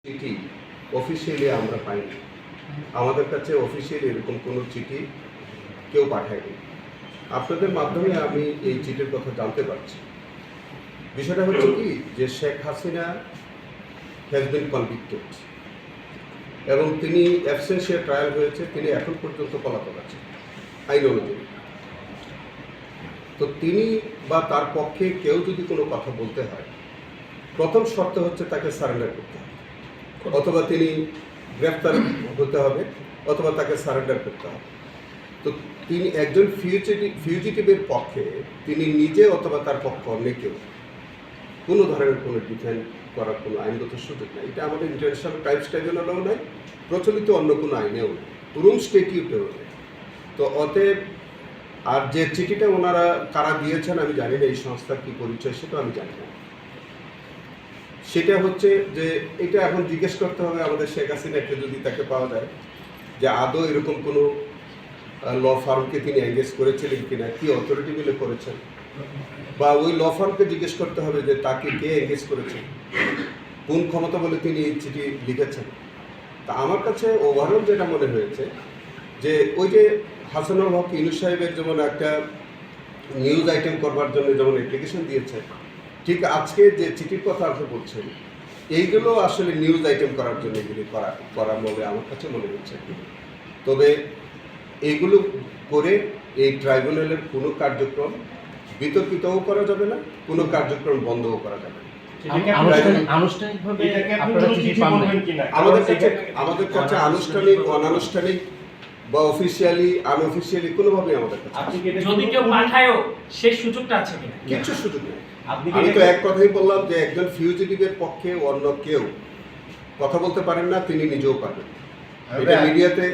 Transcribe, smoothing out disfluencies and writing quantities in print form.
চিঠি অফিসিয়ালি আমরা পাইনি। আমাদের কাছে অফিসিয়ালি এরকম কোনো চিঠি কেউ পাঠায়নি। আপনাদের মাধ্যমে আমি এই চিঠির কথা জানতে পারছি। বিষয়টা হচ্ছে কি যে Sheikh Hasina has been convicted এবং তিনি অ্যাবসেন্সিয়া ট্রায়াল হয়েছে, তিনি এখন পর্যন্ত পলাতক আছেন আইন অনুযায়ী। তো তিনি বা তার পক্ষে কেউ যদি কোনো কথা বলতে হয়, প্রথম শর্ত হচ্ছে তাকে সারেন্ডার করতে হবে, অথবা তিনি গ্রেফতার হতে হবে, অথবা তাকে সারেন্ডার করতে হবে। তো তিনি একজন ফিউজিটিভের পক্ষে তিনি নিজে অথবা তার পক্ষে অন্য কেউ কোনো ধরনের কোনো ডিফেন্ড করার কোনো আইনগত সুযোগ নেই। এটা আমাদের ইন্টারন্যাশনাল ক্রাইমস ট্রাইব্যুনালেও নাই, প্রচলিত অন্য কোনো আইনেও নেই, রুম স্টেটিউটেও নেই। তো অতএব আর যে চিঠিটা ওনারা কারা দিয়েছেন আমি জানি না, এই সংস্থার কী পরিচয় সেটা আমি জানি না। সেটা হচ্ছে যে এটা এখন জিজ্ঞেস করতে হবে আমাদের শেখ হাসিনাকে, যদি তাকে পাওয়া যায়, যে আদৌ এরকম কোনো ল ফার্মকে তিনি এঙ্গেজ করেছিলেন কিনা, কি অথরিটি মিলে করেছেন, বা ওই ল ফার্মকে জিজ্ঞেস করতে হবে যে তাকে কে এঙ্গেজ করেছেন, কোন ক্ষমতা বলে তিনি এই চিঠি লিখেছেন। তা আমার কাছে ওভারঅল যেটা মনে হয়েছে যে ওই যে হাসানুল হক ইউনুস সাহেবের যেমন একটা নিউজ আইটেম করবার জন্য যেমন অ্যাপ্লিকেশন দিয়েছে, ঠিক আজকে যে চিঠির কথা আপনি বলছেন এইগুলো আসলে নিউজ আইটেম করার জন্য এগুলি করা বলে আমার কাছে মনে হচ্ছে। তবে এইগুলো করে এই ট্রাইব্যুনালের কোনো কার্যক্রম বিতর্কিতও করা যাবে না, কোনো কার্যক্রম বন্ধও করা যাবে না। আমাদের কাছে আনুষ্ঠানিক, অনানুষ্ঠানিক বা অফিসিয়ালি, আনঅফিসিয়ালি কোনোভাবেই আমাদের কাছে যদি কেউ পাঠায়ও সেই সুযোগটা আছে কিনা, কিচ্ছু সুযোগ নেই। আমি তো এক কথাই বললাম যে একজন ফিউজিটিভের পক্ষে অন্য কেউ কথা বলতে পারেন না, তিনি নিজেও পারেন। এটা মিডিয়াতে